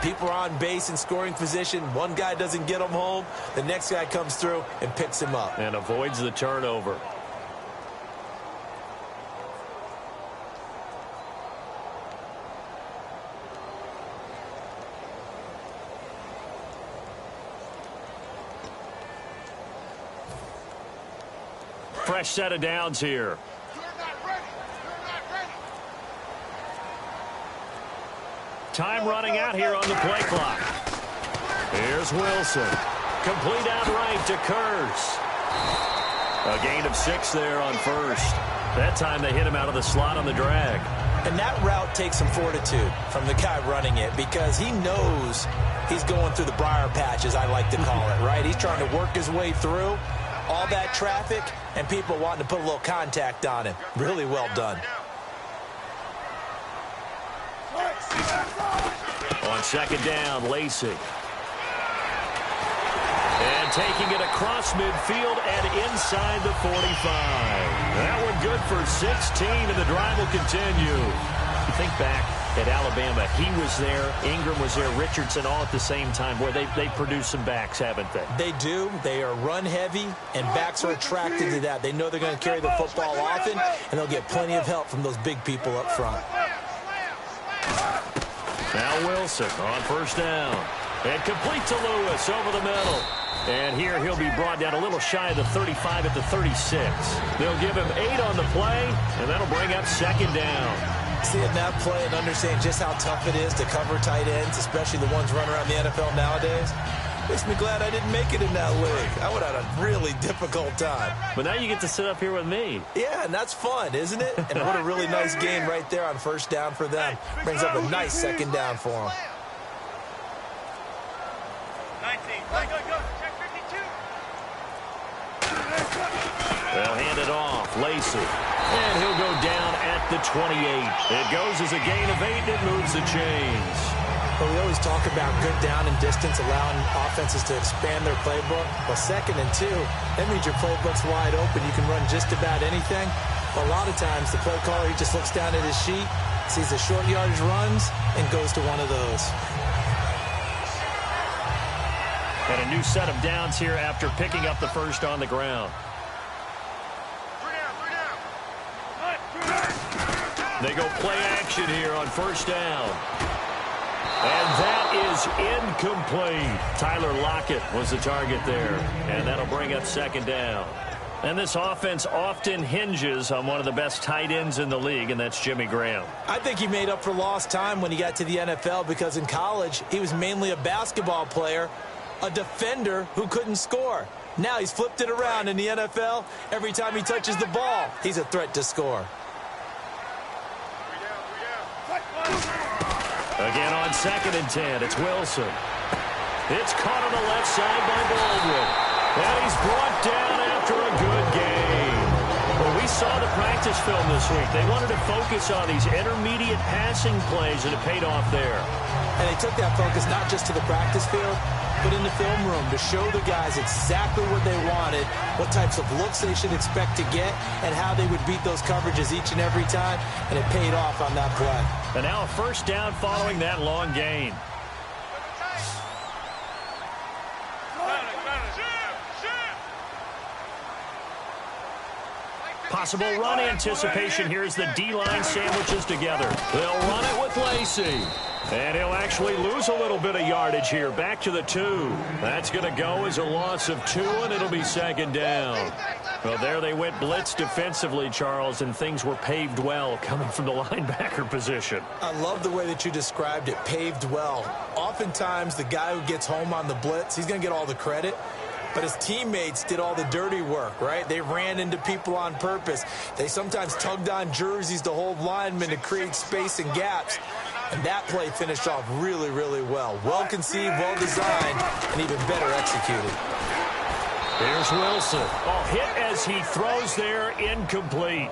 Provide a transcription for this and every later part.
People are on base in scoring position. One guy doesn't get them home. The next guy comes through and picks him up. And avoids the turnover. Fresh set of downs here. Time running out here on the play clock. Here's Wilson. Complete outright to Kurz. A gain of 6 there on first. That time they hit him out of the slot on the drag. And that route takes some fortitude from the guy running it because he knows he's going through the briar patch, as I like to call it, right? He's trying to work his way through all that traffic and people wanting to put a little contact on him. Really well done. On second down, Lacey. And taking it across midfield and inside the 45. That one good for 16, and the drive will continue. You think back at Alabama, he was there, Ingram was there, Richardson all at the same time, where they produced some backs, haven't they? They do. They are run heavy, and backs are attracted to that. They know they're going to carry the football often, and they'll get plenty of help from those big people up front. Now Wilson on first down. And complete to Lewis over the middle. And here he'll be brought down a little shy of the 35 at the 36. They'll give him 8 on the play, and that'll bring up second down. Seeing that play and understanding just how tough it is to cover tight ends, especially the ones running around the NFL nowadays, makes me glad I didn't make it in that league. I would have had a really difficult time. But now you get to sit up here with me. Yeah, and that's fun, isn't it? And what a really nice game right there on first down for them. Brings up a nice second down for them. 19. Go. Check 52. They'll hand it off. Lacey. And he'll go down at the 28. It goes as a gain of 8, and it moves the chains. But we always talk about good down and distance, allowing offenses to expand their playbook. Well, 2nd and 2, that means your playbook's wide open. You can run just about anything. But a lot of times, the play caller, he just looks down at his sheet, sees the short yardage runs, and goes to one of those. And a new set of downs here after picking up the first on the ground. They go play action here on first down. And that is incomplete. Tyler Lockett was the target there. And that'll bring up second down. And this offense often hinges on one of the best tight ends in the league, and that's Jimmy Graham. I think he made up for lost time when he got to the NFL because in college, he was mainly a basketball player, a defender who couldn't score. Now he's flipped it around in the NFL. Every time he touches the ball, he's a threat to score. Again on 2nd and 10, it's Wilson. It's caught on the left side by Baldwin. And he's brought down after a good game. Well, we saw the practice film this week. They wanted to focus on these intermediate passing plays, and it paid off there. And they took that focus not just to the practice field, but in the film room to show the guys exactly what they wanted, what types of looks they should expect to get, and how they would beat those coverages each and every time, and it paid off on that play. And now a first down following that long gain. Possible run anticipation. Here's the D-line sandwiches together. They'll run it with Lacey. And he'll actually lose a little bit of yardage here. Back to the 2. That's going to go as a loss of 2, and it'll be second down. Well, there they went blitz defensively, Charles, and things were paved well coming from the linebacker position. I love the way that you described it, paved well. Oftentimes, the guy who gets home on the blitz, he's going to get all the credit. But his teammates did all the dirty work, right? They ran into people on purpose. They sometimes tugged on jerseys to hold linemen to create space and gaps. And that play finished off really, really well. Well conceived, well designed, and even better executed. Here's Wilson. Oh, hit as he throws there, incomplete.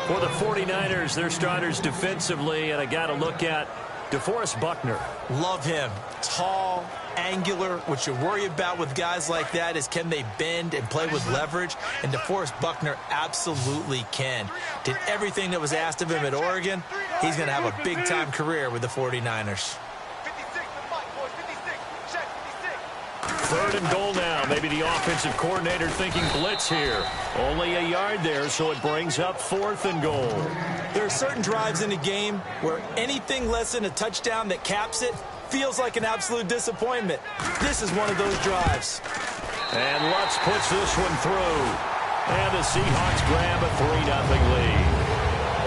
For the 49ers, their starters defensively, and I got to look at DeForest Buckner. Love him. Tall, angular. What you worry about with guys like that is can they bend and play with leverage? And DeForest Buckner absolutely can. Did everything that was asked of him at Oregon. He's going to have a big-time career with the 49ers. 3rd and goal now. Maybe the offensive coordinator thinking blitz here. Only a yard there, so it brings up 4th and goal. There are certain drives in a game where anything less than a touchdown that caps it feels like an absolute disappointment. This is one of those drives. And Lutz puts this one through. And the Seahawks grab a 3-0 lead.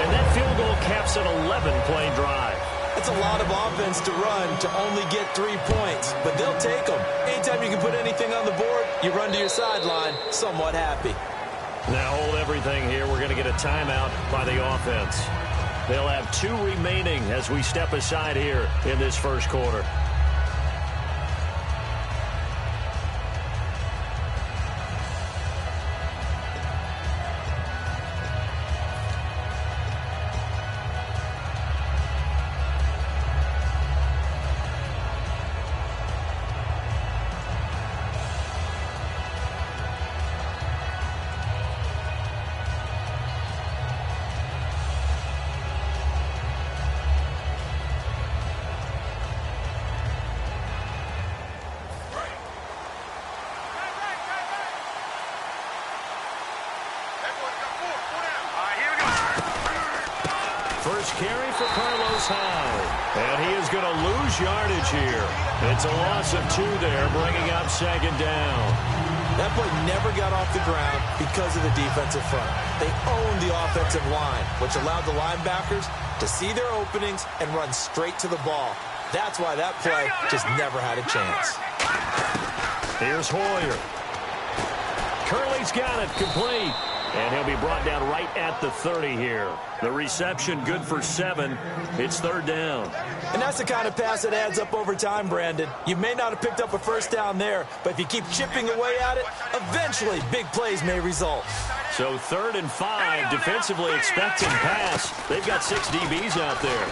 And that field goal caps an 11-play drive. That's a lot of offense to run to only get 3 points, but they'll take them. Anytime you can put anything on the board, you run to your sideline somewhat happy. Now hold everything here. We're going to get a timeout by the offense. They'll have 2 remaining as we step aside here in this first quarter. First carry for Carlos Hyde. And he is going to lose yardage here. It's a loss of 2 there, bringing up 2nd down. That play never got off the ground because of the defensive front. They owned the offensive line, which allowed the linebackers to see their openings and run straight to the ball. That's why that play just never had a chance. Here's Hoyer. Curley's got it, complete. And he'll be brought down right at the 30 here. The reception good for 7. It's 3rd down. And that's the kind of pass that adds up over time, Brandon. You may not have picked up a first down there, but if you keep chipping away at it, eventually big plays may result. So 3rd and 5, defensively expecting pass. They've got 6 DBs out there.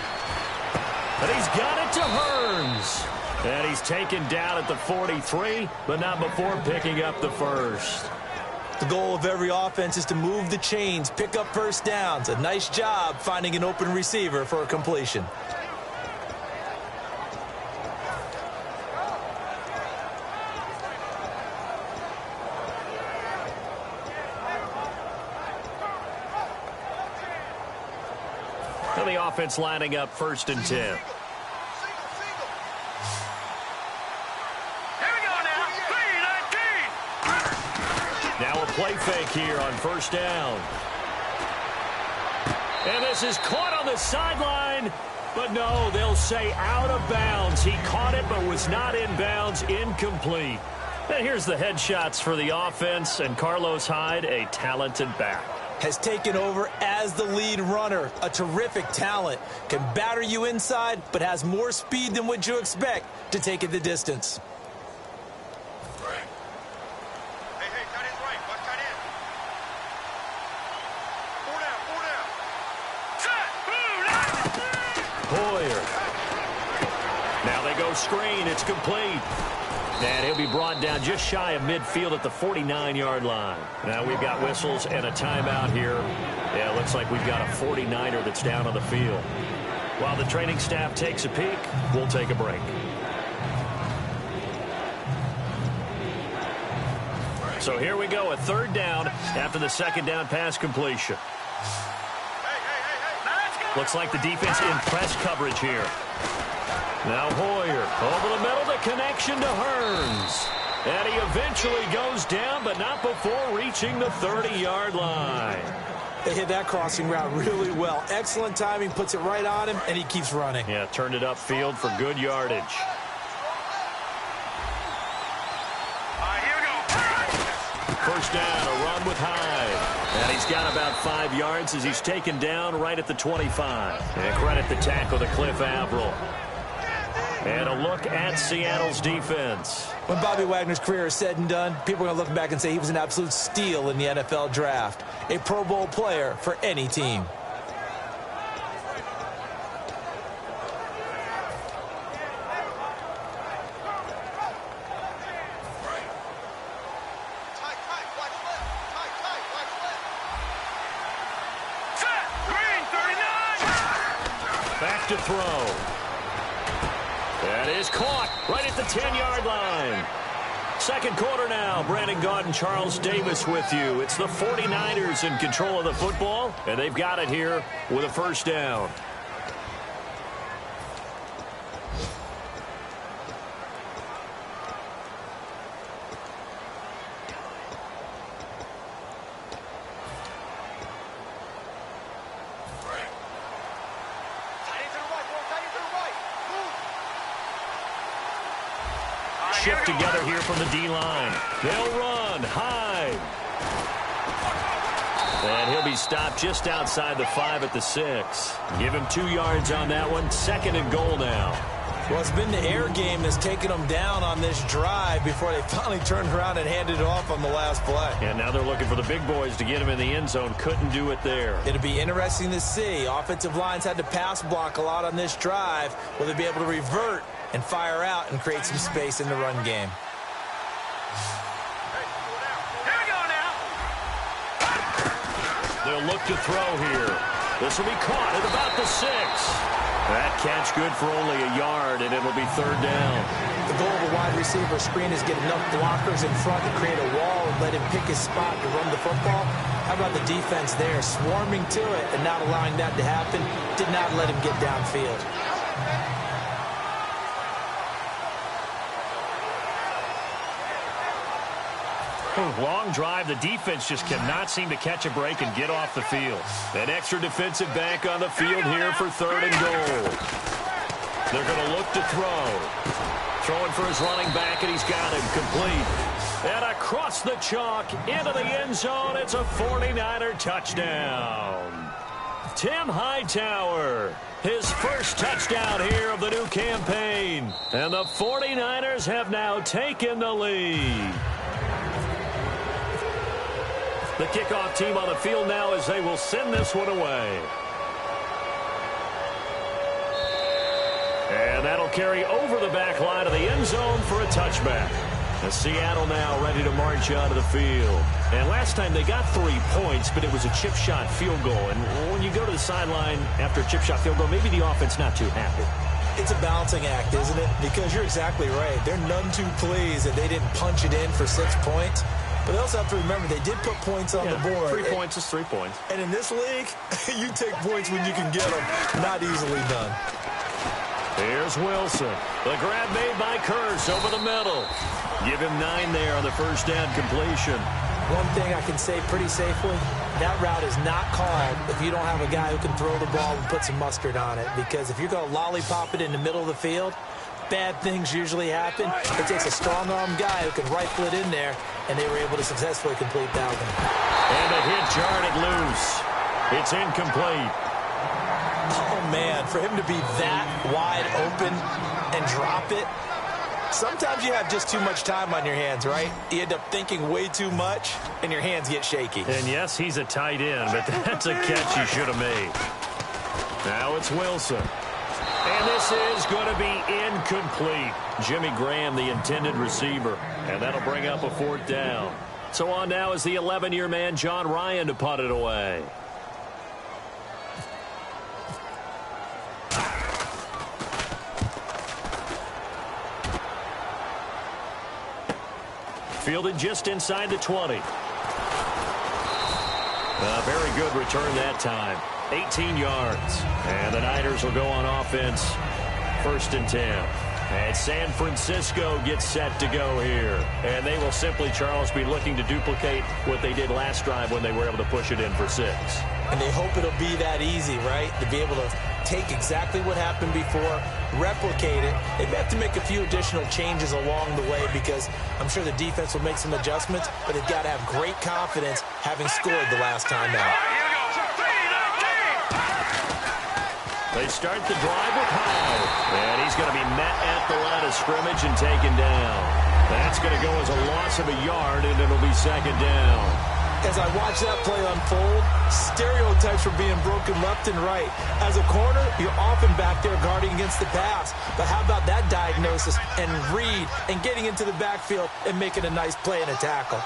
And he's got it to Hearns. And he's taken down at the 43, but not before picking up the first. The goal of every offense is to move the chains, pick up first downs. A nice job finding an open receiver for a completion. And the offense lining up 1st and 10. Now a play fake here on 1st down. And this is caught on the sideline. But no, they'll say out of bounds. He caught it but was not in bounds. Incomplete. And here's the headshots for the offense. And Carlos Hyde, a talented back. Has taken over as the lead runner. A terrific talent. Can batter you inside, but has more speed than what you expect to take it the distance. Hoyer. Now they go screen. It's complete. And he'll be brought down just shy of midfield at the 49-yard line. Now we've got whistles and a timeout here. Yeah, it looks like we've got a 49er that's down on the field. While the training staff takes a peek, we'll take a break. So here we go, a 3rd down after the 2nd down pass completion. Looks like the defense in press coverage here. Now Hoyer over the middle, the connection to Hearns. And he eventually goes down, but not before reaching the 30-yard line. They hit that crossing route really well. Excellent timing, puts it right on him, and he keeps running. Yeah, turned it upfield for good yardage. First down, a run with Hyde. And he's got about 5 yards as he's taken down right at the 25. And credit the tackle to Cliff Averill. And a look at Seattle's defense. When Bobby Wagner's career is said and done, people are going to look back and say he was an absolute steal in the NFL draft. A Pro Bowl player for any team. Back to throw. That is caught right at the 10-yard line. Second quarter now. Brandon Gaudin and Charles Davis with you. It's the 49ers in control of the football, and they've got it here with a first down. Shift together here from the D-line. They'll run high. And he'll be stopped just outside the 5 at the 6. Give him 2 yards on that one. Second and goal now. Well, it's been the air game that's taken them down on this drive before they finally turned around and handed it off on the last play. And now they're looking for the big boys to get him in the end zone. Couldn't do it there. It'll be interesting to see. Offensive lines had to pass block a lot on this drive. Will they be able to revert and fire out and create some space in the run game? Here we go now. They'll look to throw here. This will be caught at about the 6. That catch good for only a yard, and it'll be third down. The goal of a wide receiver screen is get enough blockers in front to create a wall and let him pick his spot to run the football. How about the defense there, swarming to it and not allowing that to happen? Did not let him get downfield. Long drive. The defense just cannot seem to catch a break and get off the field. An extra defensive back on the field here for third and goal. They're going to look to throw. Throwing for his running back, and he's got him complete. And across the chalk into the end zone. It's a 49er touchdown. Tim Hightower, his first touchdown here of the new campaign. And the 49ers have now taken the lead. The kickoff team on the field now as they will send this one away. And that'll carry over the back line of the end zone for a touchback. And Seattle now ready to march out of the field. And last time they got 3 points, but it was a chip shot field goal. And when you go to the sideline after a chip shot field goal, maybe the offense not too happy. It's a balancing act, isn't it? Because you're exactly right. They're none too pleased that they didn't punch it in for 6 points. But they also have to remember they did put points on the board. 3 points is 3 points. And in this league, you take points when you can get them. Not easily done. Here's Wilson. The grab made by Curse over the middle. Give him 9 there on the first down completion. One thing I can say pretty safely, that route is not called if you don't have a guy who can throw the ball and put some mustard on it. Because if you're going to lollipop it in the middle of the field, bad things usually happen. It takes a strong-arm guy who can rifle it in there, and they were able to successfully complete that one. And a hit jarred it loose. It's incomplete. Oh, man, for him to be that wide open and drop it, sometimes you have just too much time on your hands, right? You end up thinking way too much, and your hands get shaky. And, yes, he's a tight end, but that's a catch he should have made. Now it's Wilson. And this is going to be incomplete. Jimmy Graham, the intended receiver. And that'll bring up a fourth down. So on now is the 11-year man, John Ryan, to punt it away. Fielded just inside the 20. A very good return that time. 18 yards. And the Niners will go on offense. 1st and 10. And San Francisco gets set to go here. And they will simply, Charles, be looking to duplicate what they did last drive when they were able to push it in for 6. And they hope it'll be that easy, right? To be able to take exactly what happened before, replicate it. They may have to make a few additional changes along the way because I'm sure the defense will make some adjustments, but they've got to have great confidence having scored the last time out. They start the drive with Hyde. And he's going to be met at the line of scrimmage and taken down. That's going to go as a loss of a yard, and it'll be 2nd down. As I watch that play unfold, stereotypes are being broken left and right. As a corner, you're often back there guarding against the pass. But how about that diagnosis and read and getting into the backfield and making a nice play and a tackle?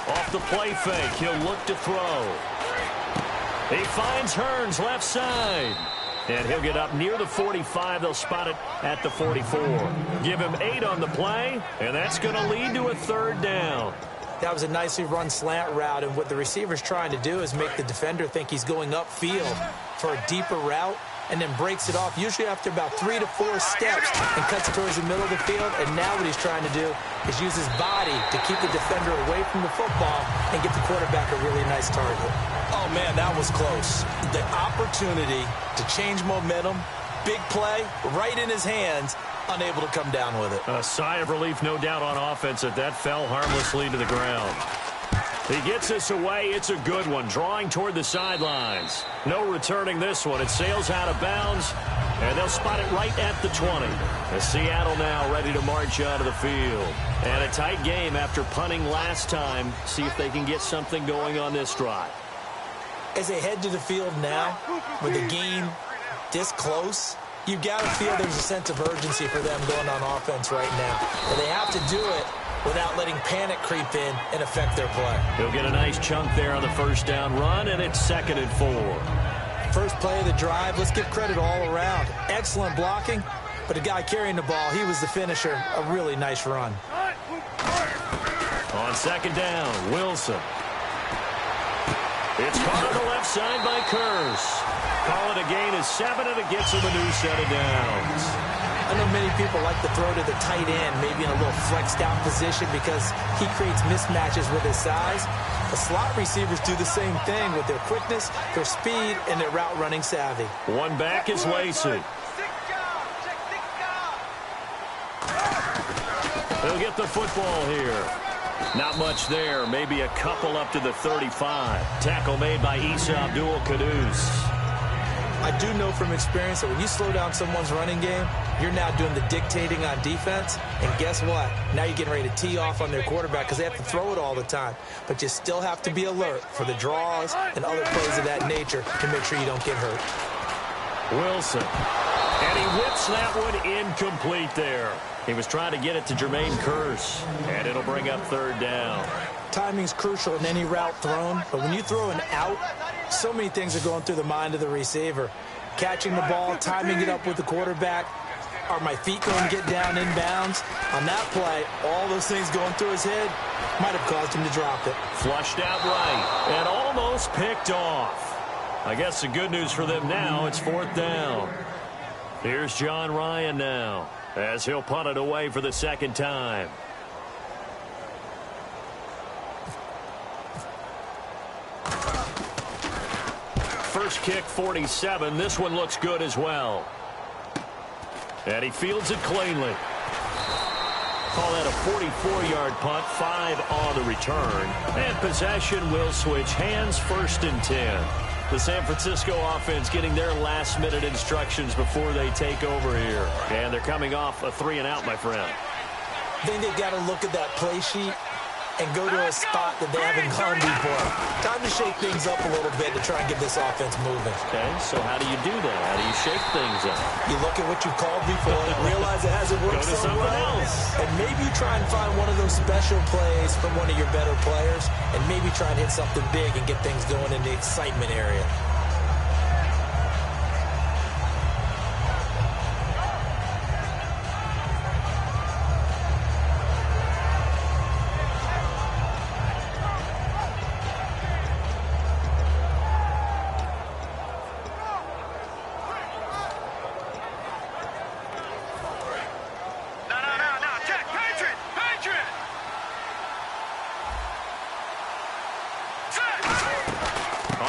Off the play fake, he'll look to throw. He finds Hearns left side. And he'll get up near the 45. They'll spot it at the 44. Give him 8 on the play, and that's going to lead to a 3rd down. That was a nicely run slant route, and what the receiver's trying to do is make the defender think he's going upfield for a deeper route, and then breaks it off, usually after about 3 to 4 steps, and cuts towards the middle of the field. And now what he's trying to do is use his body to keep the defender away from the football and get the quarterback a really nice target. Oh, man, that was close. The opportunity to change momentum, big play, right in his hands, unable to come down with it. A sigh of relief, no doubt, on offense that fell harmlessly to the ground. He gets this away. It's a good one. Drawing toward the sidelines. No returning this one. It sails out of bounds, and they'll spot it right at the 20. As Seattle now ready to march out of the field. And a tight game after punting last time. See if they can get something going on this drive. As they head to the field now, with the game this close, you've got to feel there's a sense of urgency for them going on offense right now. And they have to do it without letting panic creep in and affect their play. He'll get a nice chunk there on the 1st down run, and it's 2nd and 4. First play of the drive, let's give credit all around. Excellent blocking, but the guy carrying the ball, he was the finisher. A really nice run. On 2nd down, Wilson. It's caught on the left side by Curse. Call it a gain of 7, and it gets him a new set of downs. I know many people like to throw to the tight end, maybe in a little flexed out position because he creates mismatches with his size. The slot receivers do the same thing with their quickness, their speed, and their route running savvy. One back is Lacey. He'll get the football here. Not much there. Maybe a couple up to the 35. Tackle made by Issa Abdul-Quddus. I do know from experience that when you slow down someone's running game, you're now doing the dictating on defense. And guess what? Now you're getting ready to tee off on their quarterback because they have to throw it all the time. But you still have to be alert for the draws and other plays of that nature to make sure you don't get hurt. Wilson. And he whips that one incomplete there. He was trying to get it to Jermaine Curse. And it'll bring up 3rd down. Timing's crucial in any route thrown, but when you throw an out, so many things are going through the mind of the receiver. Catching the ball, timing it up with the quarterback. Are my feet going to get down inbounds? On that play, all those things going through his head might have caused him to drop it. Flushed out right and almost picked off. I guess the good news for them now, it's 4th down. Here's John Ryan now as he'll punt it away for the 2nd time. First kick, 47. This one looks good as well. And he fields it cleanly. Call that a 44-yard punt, 5 on the return. And possession will switch hands, 1st and 10. The San Francisco offense getting their last-minute instructions before they take over here. And they're coming off a 3-and-out, my friend. I think they've got to look at that play sheet and go to a spot that they haven't gone before. Time to shake things up a little bit to try and get this offense moving. Okay, so how do you do that? How do you shake things up? You look at what you've called before and realize it hasn't worked Go to so something well. else. And maybe you try and find one of those special plays from one of your better players and maybe try and hit something big and get things going in the excitement area.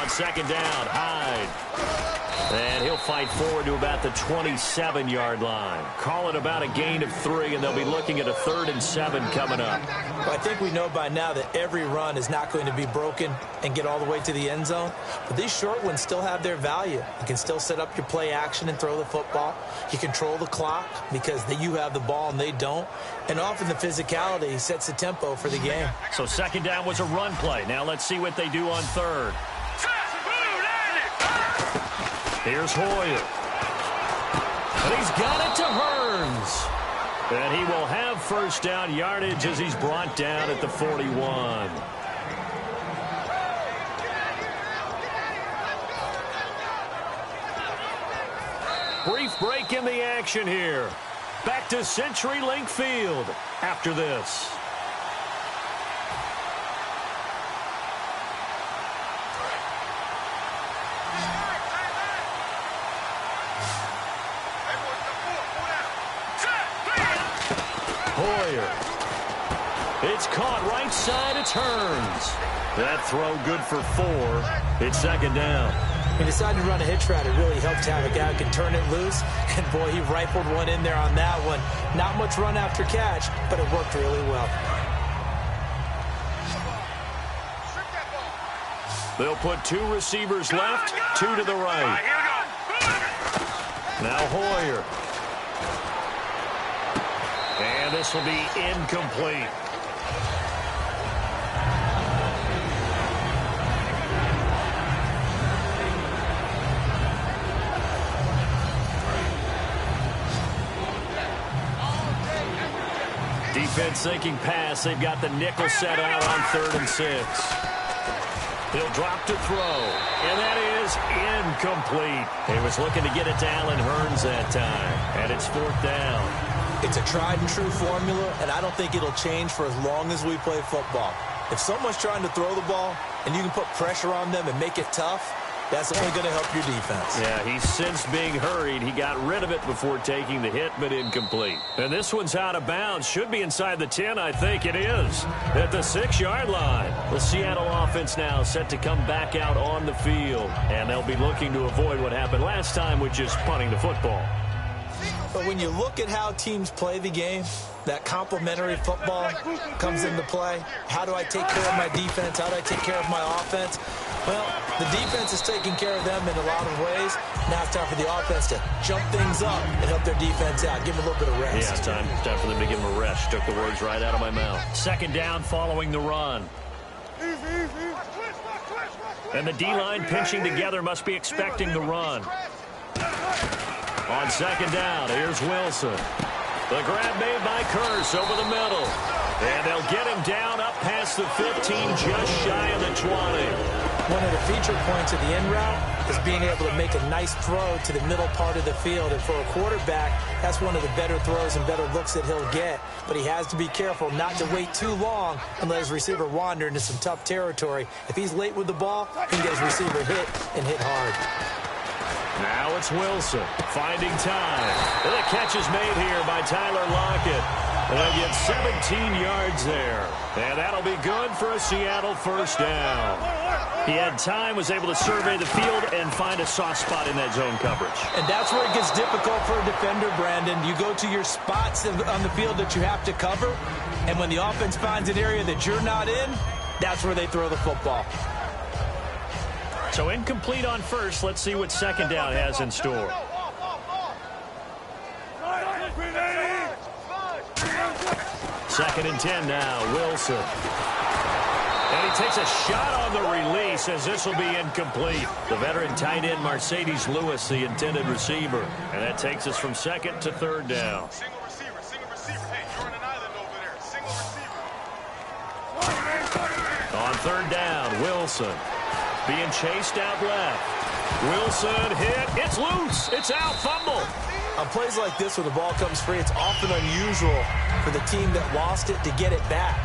Second down, Hyde. And he'll fight forward to about the 27-yard line. Call it about a gain of 3, and they'll be looking at a 3rd and 7 coming up. Well, I think we know by now that every run is not going to be broken and get all the way to the end zone. But these short ones still have their value. You can still set up your play action and throw the football. You control the clock because you have the ball and they don't. And often the physicality sets the tempo for the game. So 2nd down was a run play. Now let's see what they do on 3rd. Here's Hoyer. And he's got it to Hearns. And he will have 1st down yardage as he's brought down at the 41. Brief break in the action here. Back to CenturyLink Field after this. Hoyer. It's caught right side. It turns. That throw good for 4. It's second down. He decided to run a hitch route. It really helped to have a guy who can turn it loose. And, boy, he rifled one in there on that one. Not much run after catch, but it worked really well. They'll put 2 receivers left, 2 to the right. Now Hoyer. And this will be incomplete. Defense thinking pass. They've got the nickel set out on 3rd and 6. He'll drop to throw. And that is incomplete. He was looking to get it to Allen Hurns that time. And it's 4th down. It's a tried-and-true formula, and I don't think it'll change for as long as we play football. If someone's trying to throw the ball and you can put pressure on them and make it tough, that's only going to help your defense. Yeah, he's since being hurried. He got rid of it before taking the hit, but incomplete. And this one's out of bounds. Should be inside the 10, I think it is. At the 6-yard line. The Seattle offense now set to come back out on the field. And they'll be looking to avoid what happened last time, which is punting the football. But when you look at how teams play the game, that complementary football comes into play. How do I take care of my defense? How do I take care of my offense? Well, the defense is taking care of them in a lot of ways. Now it's time for the offense to jump things up and help their defense out. Give them a little bit of rest. Yeah, it's time for them to give them a rest. Took the words right out of my mouth. Second down following the run. And the D-line pinching together must be expecting the run. On second down, here's Wilson. The grab made by Curse over the middle. And they'll get him down up past the 15, just shy of the 20. One of the feature points of the in route is being able to make a nice throw to the middle part of the field. And for a quarterback, that's one of the better throws and better looks that he'll get. But he has to be careful not to wait too long and let his receiver wander into some tough territory. If he's late with the ball, he can get his receiver hit and hit hard. Now it's Wilson finding time. And the catch is made here by Tyler Lockett. And they'll get 17 yards there. And that'll be good for a Seattle first down. He had time, was able to survey the field and find a soft spot in that zone coverage. And that's where it gets difficult for a defender, Brandon. You go to your spots on the field that you have to cover. And when the offense finds an area that you're not in, that's where they throw the football. So incomplete on first. Let's see what second down has in store. Second and 10 now, Wilson. And he takes a shot on the release as this will be incomplete. The veteran tight end, Mercedes Lewis, the intended receiver. And that takes us from second to third down. Single receiver. Hey, you're on an island over there. Single receiver. On third down, Wilson. Being chased out left. Wilson hit. It's loose. It's out. Fumble. On plays like this where the ball comes free, it's often unusual for the team that lost it to get it back.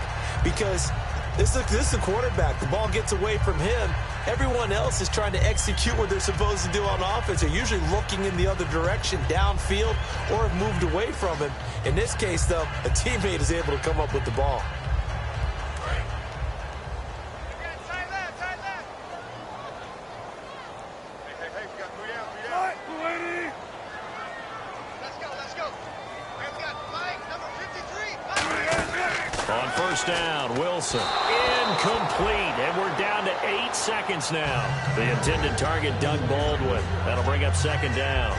Because this is the quarterback. The ball gets away from him. Everyone else is trying to execute what they're supposed to do on offense. They're usually looking in the other direction, downfield, or have moved away from him. In this case, though, a teammate is able to come up with the ball. Down, Wilson. Incomplete, and we're down to 8 seconds now. The intended target, Doug Baldwin. That'll bring up second down.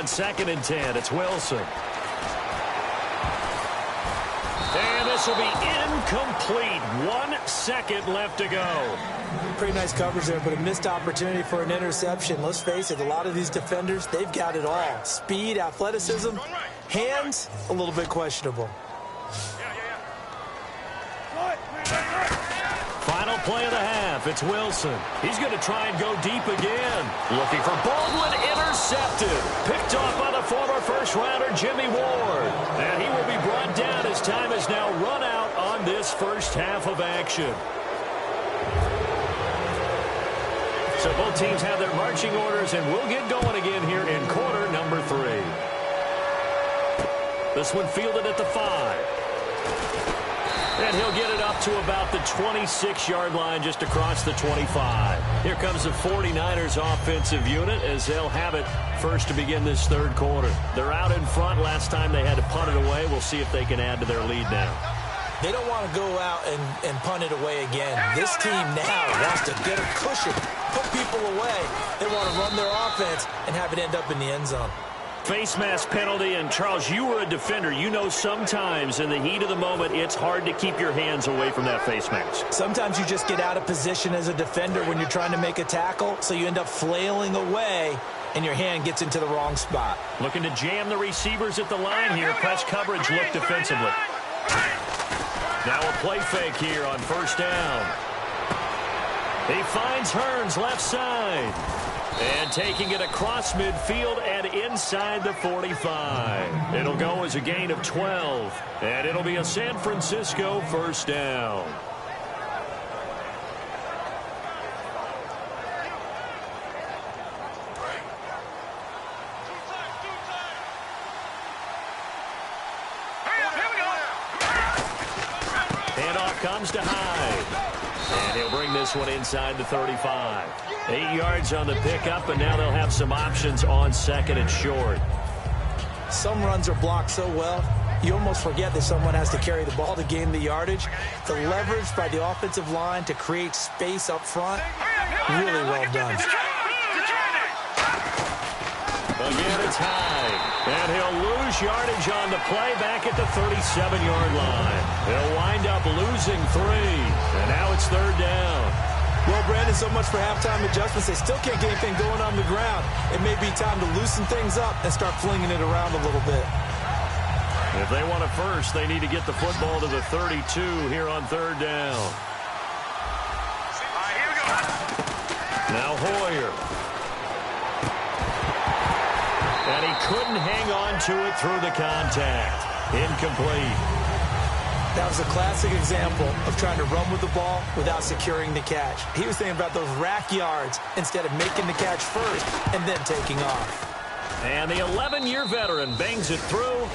Second and 10, it's Wilson. And this will be incomplete. 1 second left to go. Pretty nice coverage there, but a missed opportunity for an interception. Let's face it, a lot of these defenders, they've got it all. Speed, athleticism, hands, a little bit questionable. Final play of the half. It's Wilson. He's going to try and go deep again. Looking for Baldwin. Intercepted. Picked off by the former first-rounder Jimmy Ward. And he will be brought down as time has now run out on this first half of action. So both teams have their marching orders, and we'll get going again here in quarter number 3. This one fielded at the 5. And he'll get it up to about the 26-yard line just across the 25. Here comes the 49ers offensive unit as they'll have it first to begin this third quarter. They're out in front. Last time they had to punt it away. We'll see if they can add to their lead now. They don't want to go out and punt it away again. This team now wants to get a cushion, put people away. They want to run their offense and have it end up in the end zone. Face mask penalty, and Charles, you were a defender. You know sometimes in the heat of the moment, it's hard to keep your hands away from that face mask. Sometimes you just get out of position as a defender when you're trying to make a tackle, so you end up flailing away, and your hand gets into the wrong spot. Looking to jam the receivers at the line here. Press coverage look defensively. Now a play fake here on first down. He finds Hearns left side. And taking it across midfield and inside the 45. It'll go as a gain of 12. And it'll be a San Francisco first down. Handoff comes to Hyde. And he'll bring this one inside the 35. 8 yards on the pickup, and now they'll have some options on second and short. Some runs are blocked so well, you almost forget that someone has to carry the ball to gain the yardage. The leverage by the offensive line to create space up front, really well done. Again, it's Hyde. And he'll lose yardage on the play back at the 37-yard line. He'll wind up losing 3. And now it's third down. Well, Brandon, so much for halftime adjustments. They still can't get anything going on the ground. It may be time to loosen things up and start flinging it around a little bit. If they want a first, they need to get the football to the 32 here on third down. Here we go. Now Hoyer. And he couldn't hang on to it through the contact. Incomplete. That was a classic example of trying to run with the ball without securing the catch. He was thinking about those rack yards instead of making the catch first and then taking off. And the 11-year veteran bangs it through,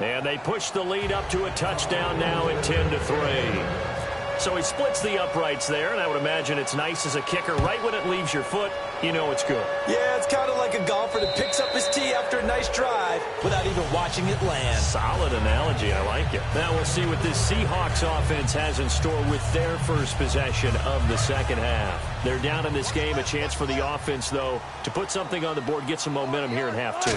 and they push the lead up to a touchdown now at 10-3. So he splits the uprights there, and I would imagine it's nice as a kicker. Right when it leaves your foot, you know it's good. Yeah, it's kind of like a golfer that picks up his tee after a nice drive without even watching it land. Solid analogy. I like it. Now we'll see what this Seahawks offense has in store with their first possession of the second half. They're down in this game. A chance for the offense, though, to put something on the board, get some momentum here in half 2.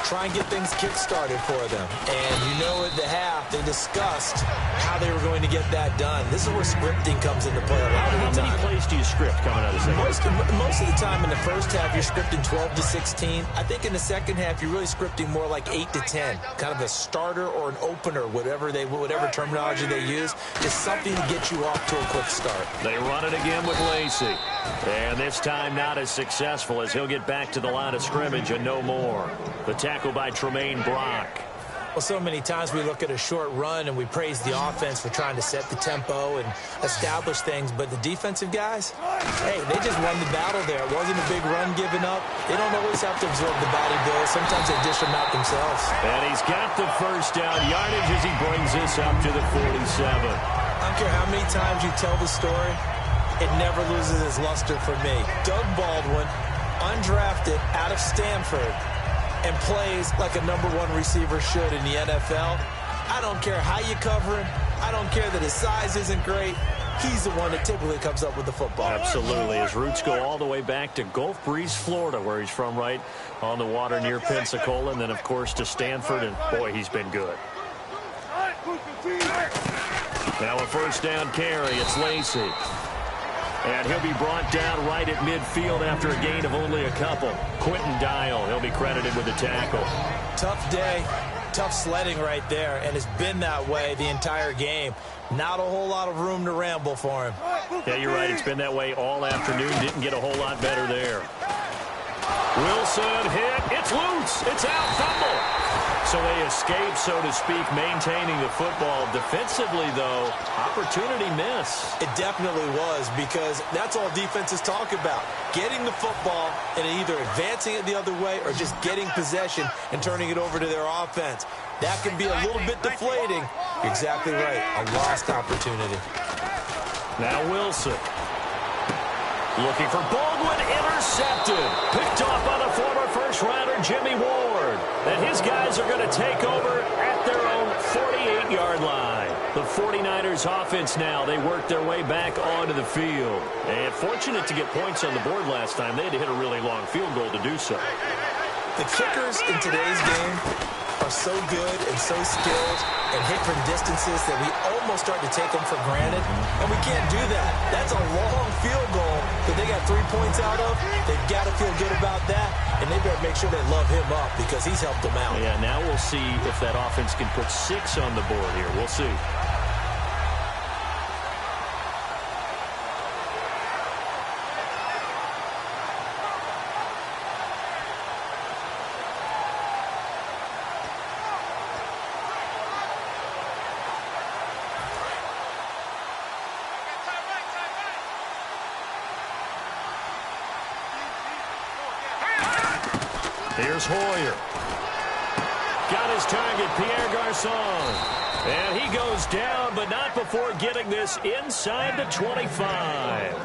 Try and get things kick-started for them. And you know at the half, they discussed how they were going to get that done. This is where scripting comes into play a lot of the time. How many plays do you script coming out of the second? Most of the time in the first half, you're scripting 12 to 16. I think in the second half, you're really scripting more like 8 to 10. Kind of a starter or an opener, whatever terminology they use, is something to get you off to a quick start. They run it again with Lacey. And this time not as successful as he'll get back to the line of scrimmage and no more. The tackle by Tremaine Brock. Well, so many times we look at a short run and we praise the offense for trying to set the tempo and establish things, but the defensive guys, hey, they just won the battle there. It wasn't a big run given up. They don't always have to absorb the body blows. Sometimes they dish them out themselves. And he's got the first down yardage as he brings this up to the 47. I don't care how many times you tell the story, it never loses its luster for me. Doug Baldwin, undrafted out of Stanford, and plays like a #1 receiver should in the NFL. I don't care how you cover him. I don't care that his size isn't great. He's the one that typically comes up with the football. Absolutely. His roots go all the way back to Gulf Breeze, Florida, where he's from, right on the water near Pensacola, and then, of course, to Stanford, and, boy, he's been good. Now a first down carry. It's Lacey. And he'll be brought down right at midfield after a gain of only a couple. Quentin Dial, he'll be credited with the tackle. Tough day, tough sledding right there, and it's been that way the entire game. Not a whole lot of room to ramble for him. Yeah, you're right. It's been that way all afternoon. Didn't get a whole lot better there. Wilson hit. It's loose. It's out. Fumble. So they escape, so to speak, maintaining the football. Defensively, though, opportunity miss. It definitely was, because that's all defenses talk about. Getting the football and either advancing it the other way or just getting possession and turning it over to their offense. That can be a little bit deflating. You're exactly right. A lost opportunity. Now Wilson. Looking for Baldwin, intercepted. Picked off by the former first-rounder Jimmy Ward. And his guys are going to take over at their own 48-yard line. The 49ers offense now, they work their way back onto the field. And fortunate to get points on the board last time. They had to hit a really long field goal to do so. The kickers in today's game are so good and so skilled and hit from distances that we almost start to take them for granted, and we can't do that. That's a long field goal that they got 3 points out of. They've got to feel good about that, and they better make sure they love him up because he's helped them out. Yeah, now we'll see if that offense can put 6 on the board here. We'll see. Here's Hoyer. Got his target, Pierre Garçon. And he goes down, but not before getting this inside the 25.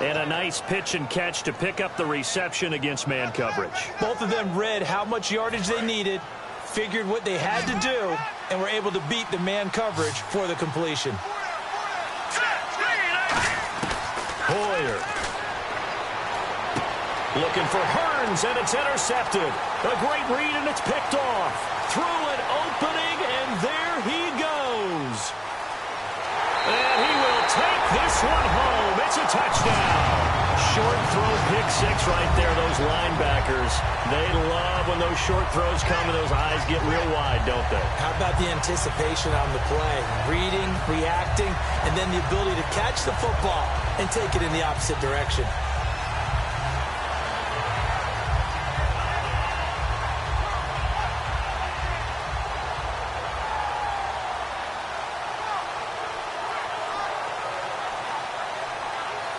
And a nice pitch and catch to pick up the reception against man coverage. Both of them read how much yardage they needed, figured what they had to do, and were able to beat the man coverage for the completion. Hoyer. Looking for Hearns, and it's intercepted. A great read, and it's picked off. Through an opening, and there he goes. And he will take this one home. It's a touchdown. Short throw, pick 6 right there. Those linebackers, they love when those short throws come and those eyes get real wide, don't they? How about the anticipation on the play? Reading, reacting, and then the ability to catch the football and take it in the opposite direction.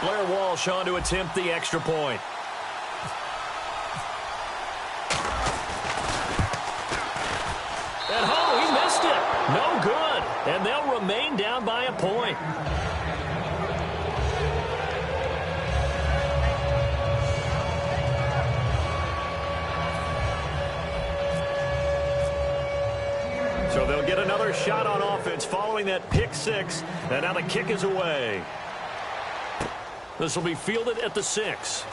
Blair Walsh on to attempt the extra point. And he missed it. No good. And they'll remain down by a point. So they'll get another shot on offense following that pick 6. And now the kick is away. This will be fielded at the 6.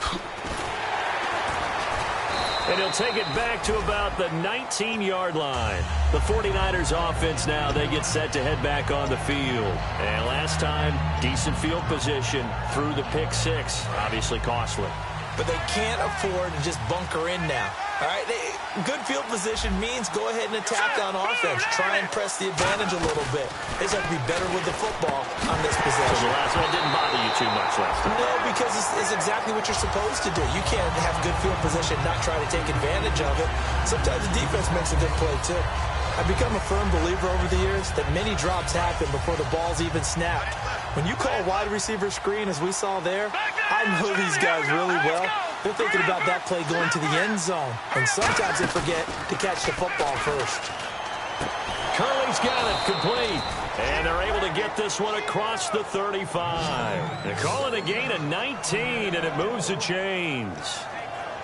And he'll take it back to about the 19-yard line. The 49ers offense now, they get set to head back on the field. And last time, decent field position through the pick 6. Obviously costly. But they can't afford to just bunker in now. All right, good field position means go ahead and attack on offense. Try and press the advantage a little bit. They just have to be better with the football on this possession. So the last one didn't bother you too much last time. No, because it's exactly what you're supposed to do. You can't have good field position and not try to take advantage of it. Sometimes the defense makes a good play, too. I've become a firm believer over the years that many drops happen before the ball's even snapped. When you call wide receiver screen, as we saw there, I know these guys really well. They're thinking about that play going to the end zone. And sometimes they forget to catch the football first. Curley's got it complete. And they're able to get this one across the 35. They're calling a gain of 19, and it moves the chains.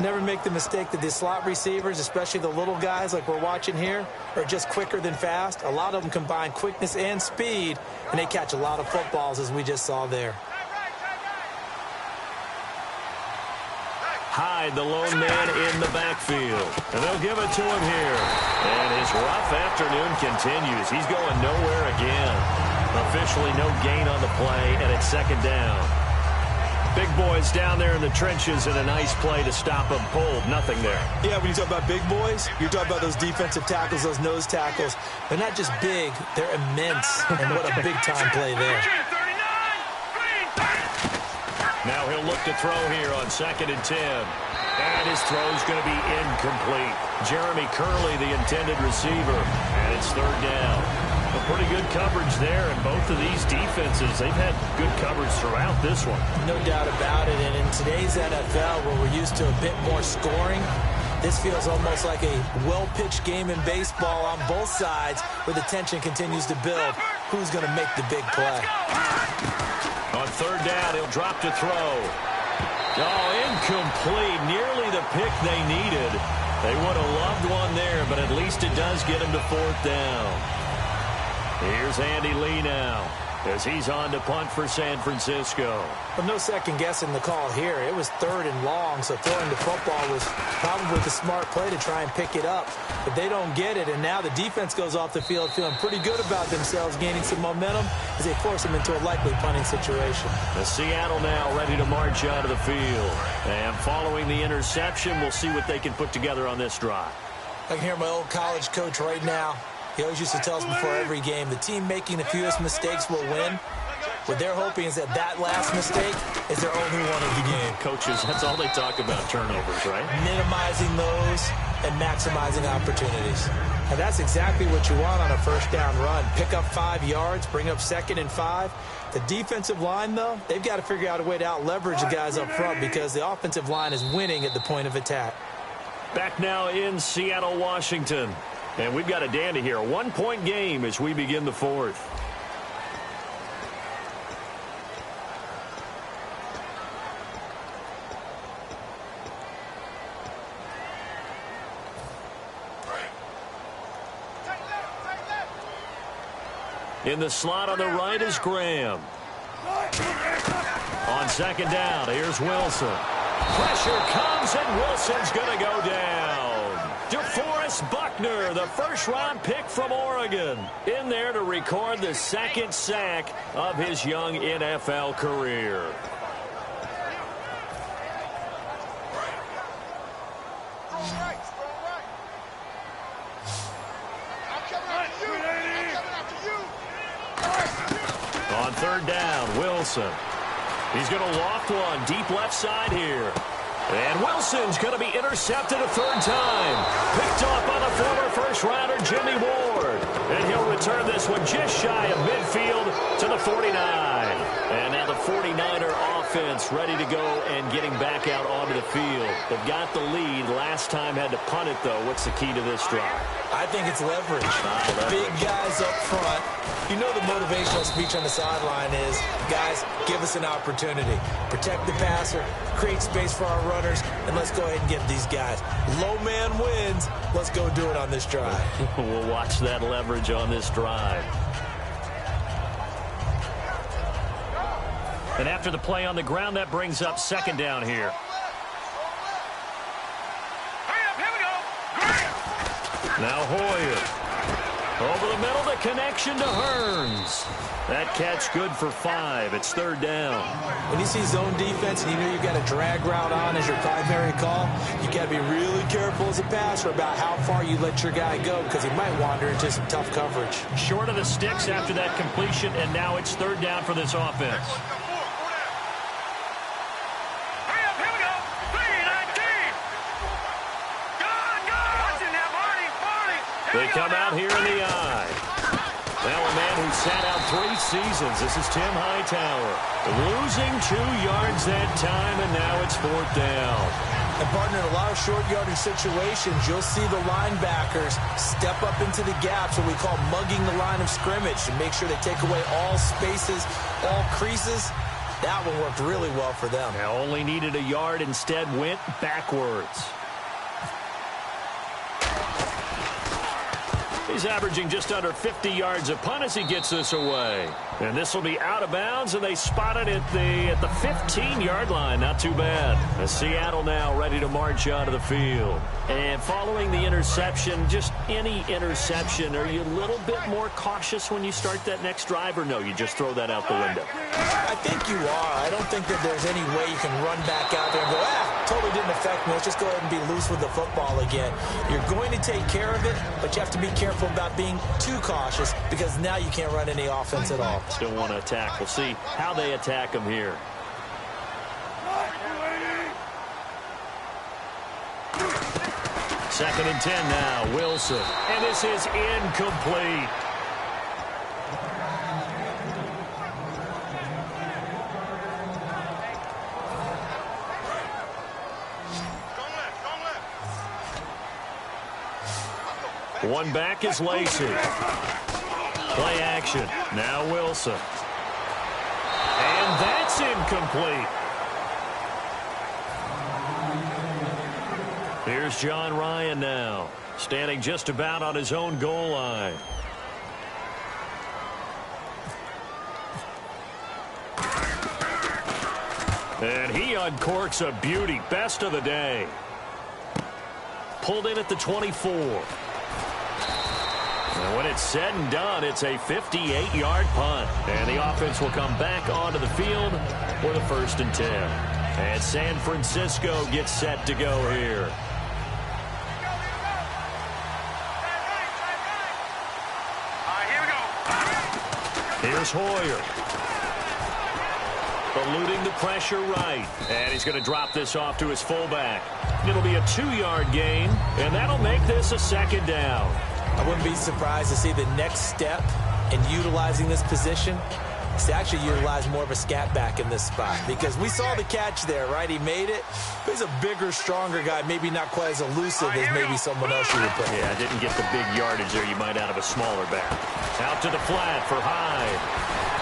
Never make the mistake that the slot receivers, especially the little guys like we're watching here, are just quicker than fast. A lot of them combine quickness and speed, and they catch a lot of footballs, as we just saw there. Hyde, the lone man in the backfield. And they'll give it to him here. And his rough afternoon continues. He's going nowhere again. A officially no gain on the play, and it's second down. Big boys down there in the trenches, and a nice play to stop them cold. Nothing there. Yeah, when you talk about big boys, you're talking about those defensive tackles, those nose tackles. They're not just big, they're immense. And what a big-time play there. Now he'll look to throw here on 2nd and 10. And his throw's going to be incomplete. Jeremy Curley, the intended receiver, and it's 3rd down. A pretty good coverage there, and both of these defenses, they've had good coverage throughout this one. No doubt about it, and in today's NFL, where we're used to a bit more scoring, this feels almost like a well-pitched game in baseball on both sides, where the tension continues to build. Who's going to make the big play? On 3rd down, he'll drop to throw. Oh, incomplete. Nearly the pick they needed. They would have loved one there, but at least it does get him to 4th down. Here's Andy Lee now, as he's on to punt for San Francisco. Well, no second guessing the call here. It was 3rd and long, so throwing the football was probably the smart play to try and pick it up. But they don't get it, and now the defense goes off the field feeling pretty good about themselves, gaining some momentum as they force them into a likely punting situation. The Seattle now ready to march out of the field. And following the interception, we'll see what they can put together on this drive. I can hear my old college coach right now. He always used to tell us before every game, the team making the fewest mistakes will win. What they're hoping is that that last mistake is their only one of the game. Coaches, that's all they talk about, turnovers, right? Minimizing those and maximizing opportunities. And that's exactly what you want on a 1st down run. Pick up 5 yards, bring up 2nd and 5. The defensive line, though, they've got to figure out a way to out-leverage the guys up front because the offensive line is winning at the point of attack. Back now in Seattle, Washington. And we've got a dandy here. A 1-point game as we begin the 4th. In the slot on the right is Graham. On 2nd down, here's Wilson. Pressure comes, and Wilson's going to go down. DeForest Buckner, the 1st-round pick from Oregon, in there to record the 2nd sack of his young NFL career. On 3rd down, Wilson. He's going to loft one deep left side here. And Wilson's going to be intercepted a 3rd time. Picked off by the former 1st-rounder, Jimmy Ward. And he'll return this one just shy of midfield to the 49. And now the 49er offense ready to go and getting back out onto the field. They've got the lead. Last time had to punt it, though. What's the key to this drive? I think it's leverage. Big guys up front. You know the motivational speech on the sideline is, guys, give us an opportunity. Protect the passer, create space for our runners, and let's go ahead and get these guys. Low man wins. Let's go do it on this drive. We'll watch that leverage on this drive. And after the play on the ground, that brings up 2nd down here. Now Hoyer. Over the middle, the connection to Hearns. That catch good for 5. It's 3rd down. When you see zone defense and you know you've got a drag route on as your primary call, you got to be really careful as a passer about how far you let your guy go because he might wander into some tough coverage. Short of the sticks after that completion, and now it's 3rd down for this offense. They come out here in the eye. Now a man who sat out 3 seasons. This is Tim Hightower. Losing 2 yards that time, and now it's 4th down. And, partner, in a lot of short yardage situations, you'll see the linebackers step up into the gaps, what we call mugging the line of scrimmage, to make sure they take away all spaces, all creases. That one worked really well for them. Now only needed a yard, instead went backwards. He's averaging just under 50 yards a punt as he gets this away. And this will be out of bounds, and they spot it at the 15-yard line. Not too bad. Seattle now ready to march out of the field. And following the interception, just any interception, are you a little bit more cautious when you start that next drive, or no, you just throw that out the window? I think you are. I don't think that there's any way you can run back out there and go, totally didn't affect me. Let's just go ahead and be loose with the football again. You're going to take care of it, but you have to be careful about being too cautious because now you can't run any offense at all. Still want to attack. We'll see how they attack him here. Second and 10 now, Wilson. And this is incomplete. One back is Lacy. Play action. Now Wilson. And that's incomplete. Here's John Ryan now, standing just about on his own goal line. And he uncorks a beauty. Best of the day. Pulled in at the 24. And when it's said and done, it's a 58-yard punt. And the offense will come back onto the field for the 1st and 10. And San Francisco gets set to go here. Here's Hoyer. Eluding the pressure right. And he's going to drop this off to his fullback. It'll be a 2-yard gain, and that'll make this a 2nd down. I wouldn't be surprised to see the next step in utilizing this position is to actually utilize more of a scat back in this spot, because we saw the catch there, right? He made it. He's a bigger, stronger guy, maybe not quite as elusive as maybe someone else you would put. Yeah, didn't get the big yardage there you might out of a smaller back. Out to the flat for Hyde.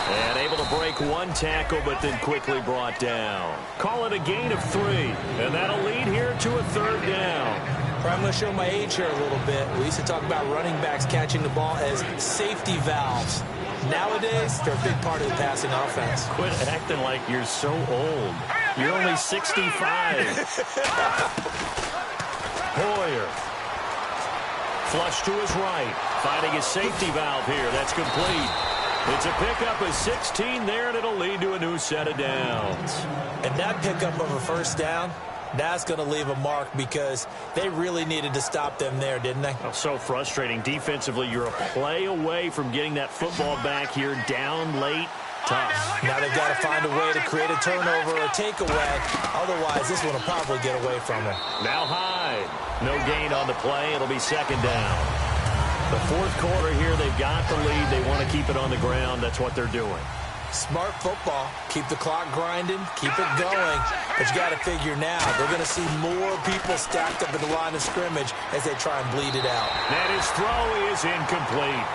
And able to break one tackle, but then quickly brought down. Call it a gain of 3, and that'll lead here to a 3rd down. I'm going to show my age here a little bit. We used to talk about running backs catching the ball as safety valves. Nowadays, they're a big part of the passing offense. Quit acting like you're so old. You're only 65. Hoyer. Flush to his right. Finding his safety valve here. That's complete. It's a pickup of 16 there, and it'll lead to a new set of downs. And that pickup of a 1st down, that's going to leave a mark because they really needed to stop them there, didn't they? Oh, so frustrating. Defensively, you're a play away from getting that football back here down late. Tough. Now they've got to find a way to create a turnover or takeaway. Otherwise, this one will probably get away from them. Now Hyde. No gain on the play. It'll be 2nd down. The 4th quarter here, they've got the lead. They want to keep it on the ground. That's what they're doing. Smart football. Keep the clock grinding. Keep it going. But you got to figure now, they're going to see more people stacked up at the line of scrimmage as they try and bleed it out. And his throw is incomplete.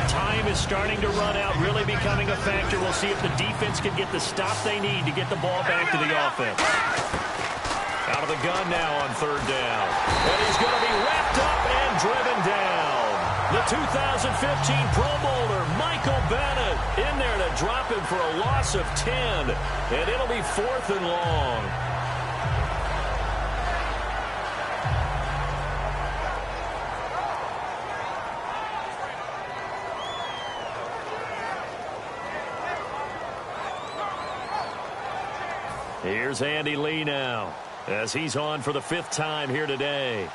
Time is starting to run out, really becoming a factor. We'll see if the defense can get the stop they need to get the ball back to the offense. Out of the gun now on 3rd down. And he's going to be wrapped up and driven down. The 2015 Pro Bowler, Michael Bennett, in there to drop him for a loss of 10. And it'll be 4th and long. Here's Andy Lee now, as he's on for the 5th time here today.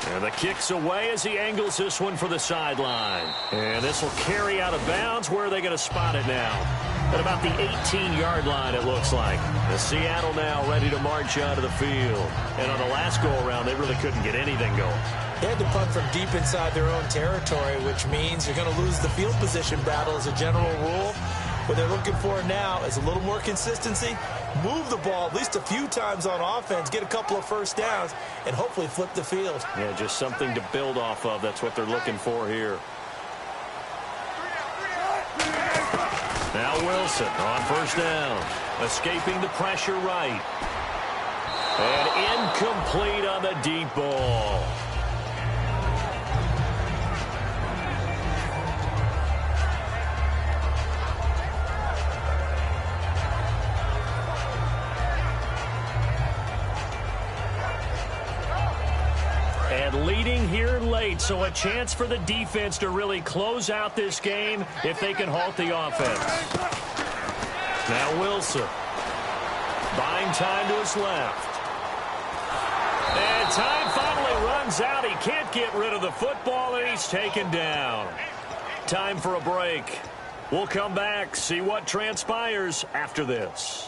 And the kick's away as he angles this one for the sideline. And this will carry out of bounds. Where are they going to spot it now? At about the 18-yard line, it looks like. The Seattle now ready to march out of the field. And on the last go-around, they really couldn't get anything going. They had to punt from deep inside their own territory, which means you're going to lose the field position battle as a general rule. What they're looking for now is a little more consistency, move the ball at least a few times on offense, get a couple of 1st downs, and hopefully flip the field. Yeah, just something to build off of. That's what they're looking for here. Now Wilson on first down. Escaping the pressure right. And incomplete on the deep ball. And leading here late, so a chance for the defense to really close out this game if they can halt the offense. Now Wilson. Buying time to his left. And time finally runs out. He can't get rid of the football, and he's taken down. Time for a break. We'll come back, see what transpires after this.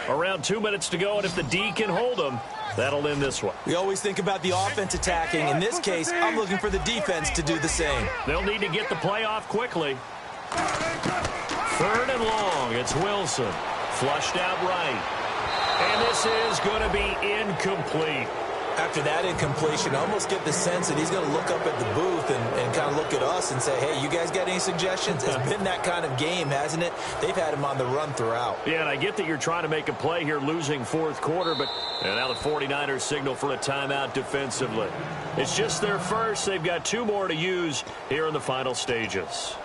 Around 2 minutes to go, and if the D can hold them, that'll end this one. We always think about the offense attacking. In this case, I'm looking for the defense to do the same. They'll need to get the play off quickly. 3rd and long. It's Wilson. Flushed out right. And this is going to be incomplete. After that incompletion, I almost get the sense that he's going to look up at the booth and kind of look at us and say, hey, you guys got any suggestions? It's been that kind of game, hasn't it? They've had him on the run throughout. Yeah, and I get that you're trying to make a play here, losing 4th quarter, but now the 49ers signal for a timeout defensively. It's just their first. They've got 2 more to use here in the final stages.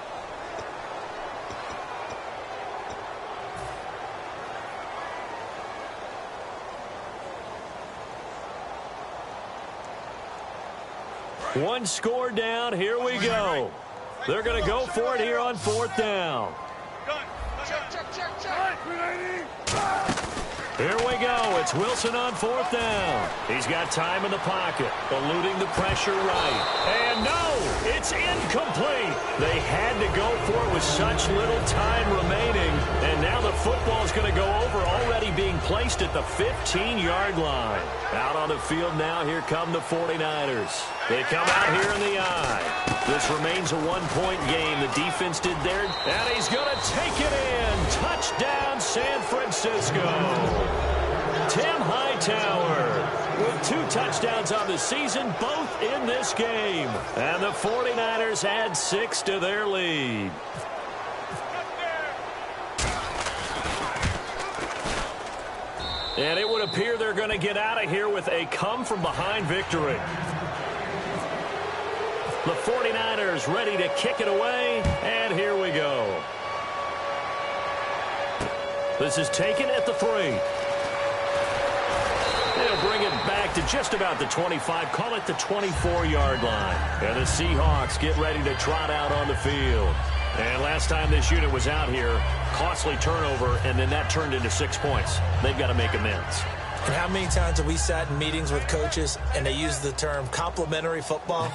One score down. Here we go. They're going to go for it here on 4th down. Here we go. It's Wilson on 4th down. He's got time in the pocket, eluding the pressure right. And no, it's incomplete. They had to go for it with such little time remaining. And now the football's going to go over, already being placed at the 15-yard line. Out on the field now, here come the 49ers. They come out here in the eye. This remains a 1-point game. The defense did there, and he's going to take it in. Touchdown, San Francisco. Tim Hightower with 2 touchdowns on the season, both in this game. And the 49ers add 6 to their lead. And it would appear they're going to get out of here with a come-from-behind victory. The 49ers ready to kick it away, and here we go. This is taken at the 3. They'll bring it back to just about the 25, call it the 24-yard line. And the Seahawks get ready to trot out on the field. And last time this unit was out here, costly turnover, and then that turned into 6 points. They've got to make amends. And how many times have we sat in meetings with coaches and they use the term complementary football?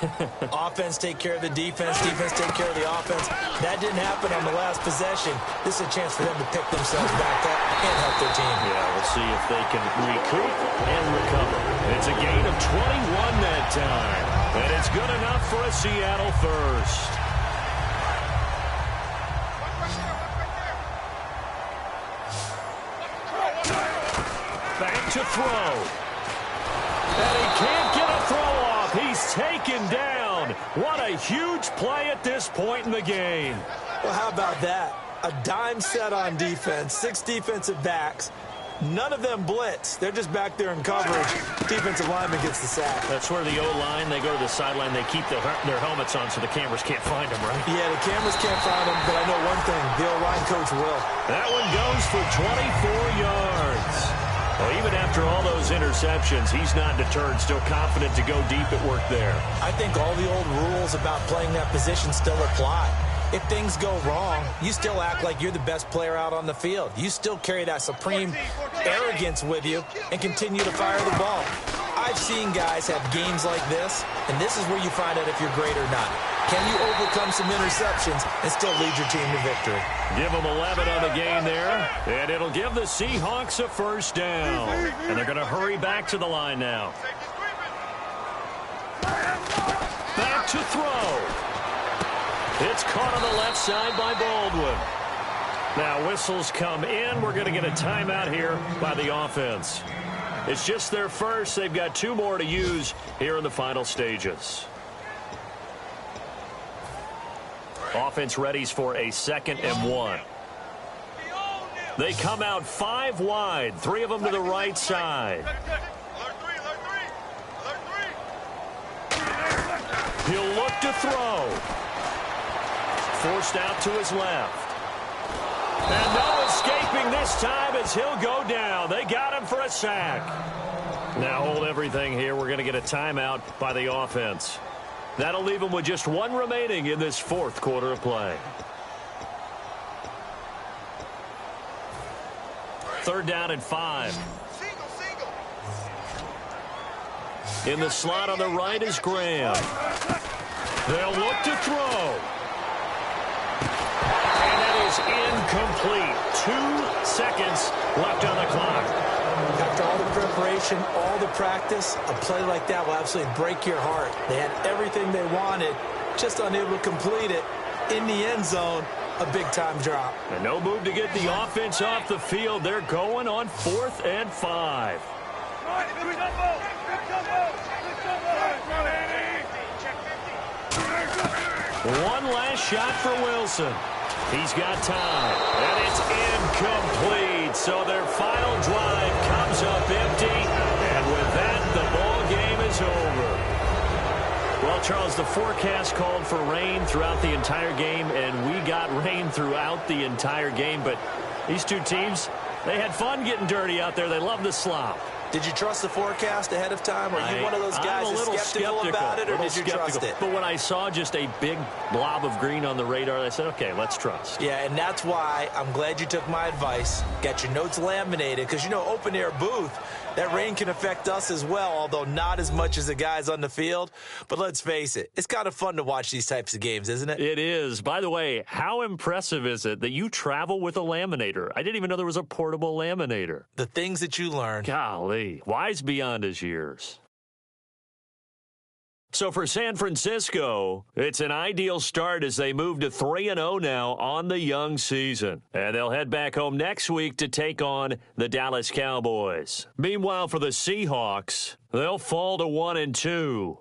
Offense take care of the defense, defense take care of the offense. That didn't happen on the last possession. This is a chance for them to pick themselves back up and help their team. Yeah, we'll see if they can recoup and recover. It's a gain of 21 that time. And it's good enough for a Seattle first. Back to throw. And he can't get a throw off. He's taken down. What a huge play at this point in the game. Well, how about that? A dime set on defense, 6 defensive backs. None of them blitz. They're just back there in coverage. Defensive lineman gets the sack. That's where the O-line, they go to the sideline, they keep their helmets on so the cameras can't find them, right? Yeah, the cameras can't find them, but I know one thing. The O-line coach will. That one goes for 24 yards. Well, even after all those interceptions, he's not deterred, still confident to go deep at work there. I think all the old rules about playing that position still apply. If things go wrong, you still act like you're the best player out on the field. You still carry that supreme arrogance with you and continue to fire the ball. I've seen guys have games like this, and this is where you find out if you're great or not. Can you overcome some interceptions and still lead your team to victory? Give them 11 on the game there, and it'll give the Seahawks a first down. And they're going to hurry back to the line now. Back to throw. It's caught on the left side by Baldwin. Now whistles come in. We're going to get a timeout here by the offense. It's just their first. They've got 2 more to use here in the final stages. Offense readies for a 2nd and 1. They come out 5 wide, 3 of them to the right side. He'll look to throw. Forced out to his left. And no escaping this time as he'll go down. They got him for a sack. Now hold everything here. We're going to get a timeout by the offense. That'll leave them with just 1 remaining in this 4th quarter of play. 3rd down and 5. In the slot on the right is Graham. They'll look to throw. And that is incomplete. 2 seconds left on the clock. After all the preparation, all the practice, a play like that will absolutely break your heart. They had everything they wanted, just unable to complete it. In the end zone, a big-time drop. And no move to get the offense off the field. They're going on 4th and 5. One last shot for Wilson. He's got time, and it's incomplete. So their final drive comes up empty, and with that, the ball game is over. Well, Charles, the forecast called for rain throughout the entire game, and we got rain throughout the entire game. But these 2 teams, they had fun getting dirty out there. They love the slop. Did you trust the forecast ahead of time? Are you one of those guys that's skeptical about it, or did you trust it? But when I saw just a big blob of green on the radar, I said, okay, let's trust. Yeah, and that's why I'm glad you took my advice. Got your notes laminated, because, you know, open-air booth, that rain can affect us as well, although not as much as the guys on the field. But let's face it, it's kind of fun to watch these types of games, isn't it? It is. By the way, how impressive is it that you travel with a laminator? I didn't even know there was a portable laminator. The things that you learn. Golly. Wise beyond his years. So for San Francisco, it's an ideal start as they move to 3-0 now on the young season. And they'll head back home next week to take on the Dallas Cowboys. Meanwhile, for the Seahawks, they'll fall to 1-2.